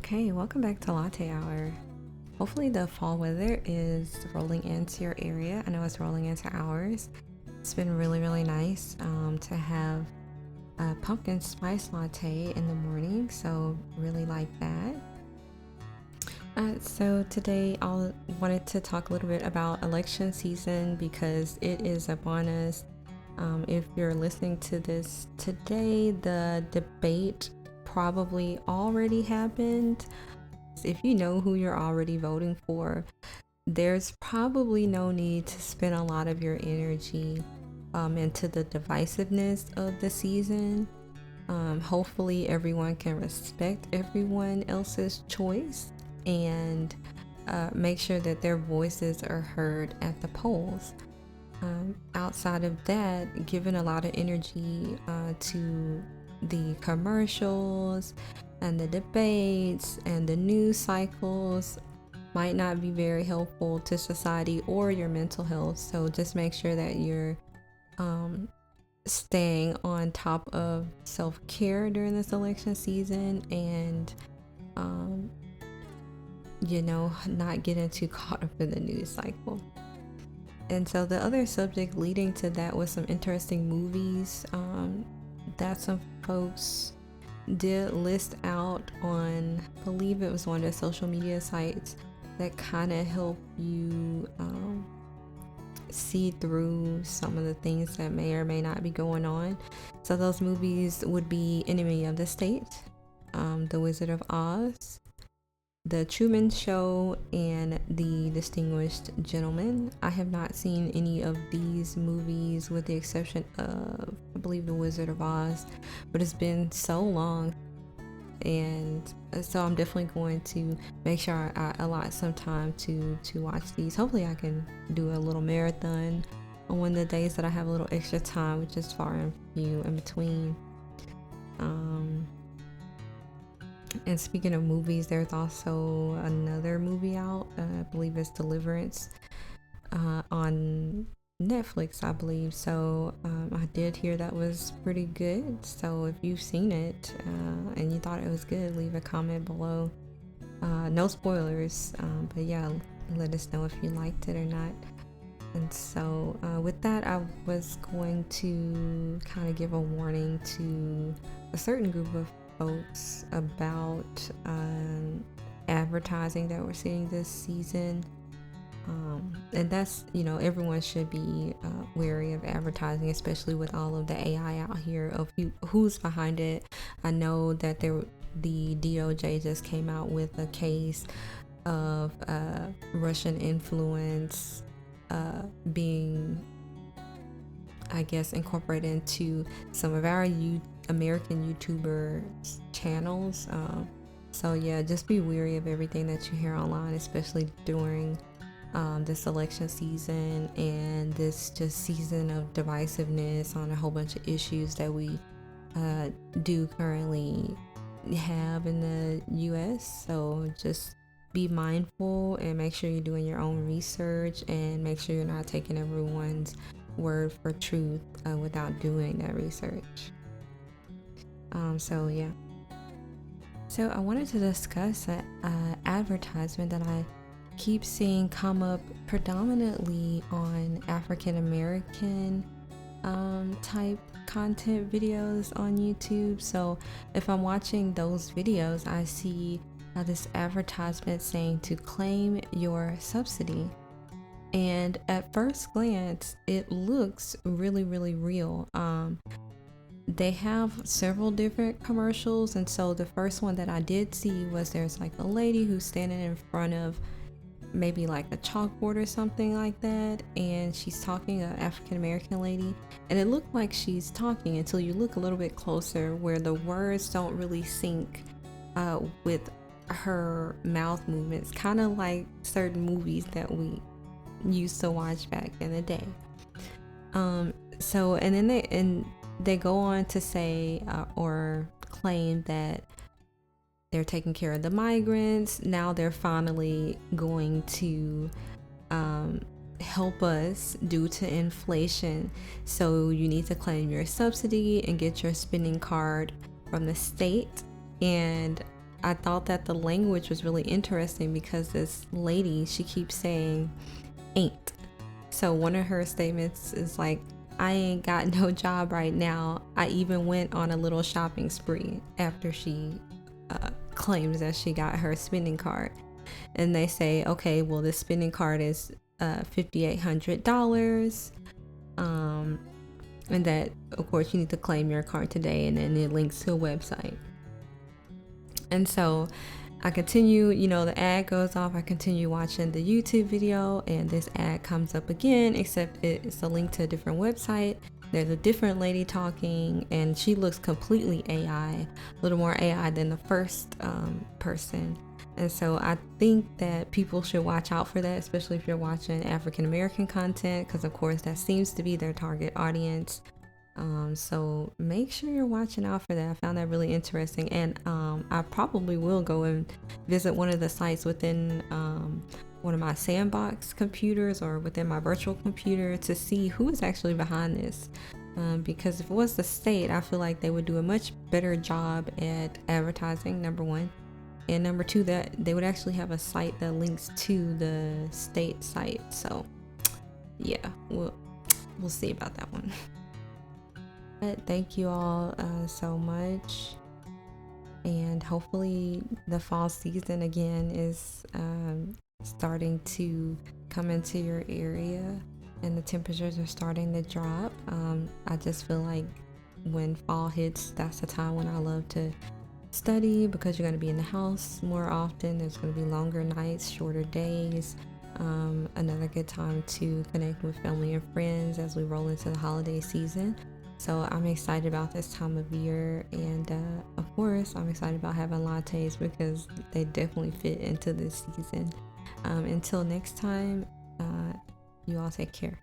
Okay, welcome back to Latte Hour. Hopefully the fall weather is rolling into your area. I know it's rolling into ours. It's been really nice to have a pumpkin spice latte in the morning, so really like that. So today I wanted to talk a little bit about election season because it is upon us. If you're listening to this today, the debate probably already happened. If you know who you're already voting for, there's probably no need to spend a lot of your energy into the divisiveness of the season. Hopefully everyone can respect everyone else's choice and make sure that their voices are heard at the polls. Outside of that, giving a lot of energy to the commercials and the debates and the news cycles might not be very helpful to society or your mental health. So just make sure that you're staying on top of self-care during this election season and not getting too caught up in the news cycle. And so the other subject leading to that was some interesting movies that some folks did list out on, I believe it was one of the social media sites that kind of help you see through some of the things that may or may not be going on. So those movies would be Enemy of the State, The Wizard of Oz, The Truman Show, and The Distinguished Gentleman. I have not seen any of these movies with the exception of, I believe, The Wizard of Oz, but it's been so long. And so I'm definitely going to make sure I allot some time to watch these. Hopefully I can do a little marathon on one of the days that I have a little extra time, which is far and few in between. And speaking of movies, there's also another movie out, I believe it's Deliverance, on Netflix, I believe. So I did hear that was pretty good. So if you've seen it and you thought it was good, leave a comment below. No spoilers, but yeah, let us know if you liked it or not. And so with that, I was going to kind of give a warning to a certain group of folks about advertising that we're seeing this season. And that's, everyone should be wary of advertising, especially with all of the AI out here of who's behind it. I know that the DOJ just came out with a case of Russian influence being, I guess, incorporated into some of our American YouTubers channels. So yeah, just be wary of everything that you hear online, especially during this election season and this just season of divisiveness on a whole bunch of issues that we do currently have in the US. So just be mindful and make sure you're doing your own research and make sure you're not taking everyone's word for truth without doing that research. So yeah. So I wanted to discuss an advertisement that I keep seeing come up predominantly on African American type content videos on YouTube. So if I'm watching those videos, I see this advertisement saying to claim your subsidy. And at first glance, it looks really real. They have several different commercials, and so the first one that I did see was there's like a lady who's standing in front of maybe like a chalkboard or something like that, and she's talking, an African American lady, and it looked like she's talking until you look a little bit closer where the words don't really sync with her mouth movements, kind of like certain movies that we used to watch back in the day. So and then they go on to say or claim that they're taking care of the migrants. Now they're finally going to help us due to inflation. So you need to claim your subsidy and get your spending card from the state. And I thought that the language was really interesting because this lady, she keeps saying ain't. So one of her statements is like, I ain't got no job right now. I even went on a little shopping spree after she claims that she got her spending card. And they say, okay, well, this spending card is $5,800. And that, of course, you need to claim your card today. And then it links to a website. And so I continue, the ad goes off. I continue watching the YouTube video, and this ad comes up again, except it's a link to a different website. There's a different lady talking, and she looks completely AI, a little more AI than the first person. And so I think that people should watch out for that, especially if you're watching African American content, because of course that seems to be their target audience. So make sure you're watching out for that. I found that really interesting, and I probably will go and visit one of the sites within one of my sandbox computers or within my virtual computer to see who is actually behind this. Because if it was the state, I feel like they would do a much better job at advertising, number one. And number two, that they would actually have a site that links to the state site. So yeah, we'll see about that one. But thank you all so much, and hopefully the fall season again is starting to come into your area, and the temperatures are starting to drop. I just feel like when fall hits, that's the time when I love to study, because you're going to be in the house more often. There's going to be longer nights, shorter days. Another good time to connect with family and friends as we roll into the holiday season. So I'm excited about this time of year, and of course I'm excited about having lattes because they definitely fit into this season. Until next time, you all take care.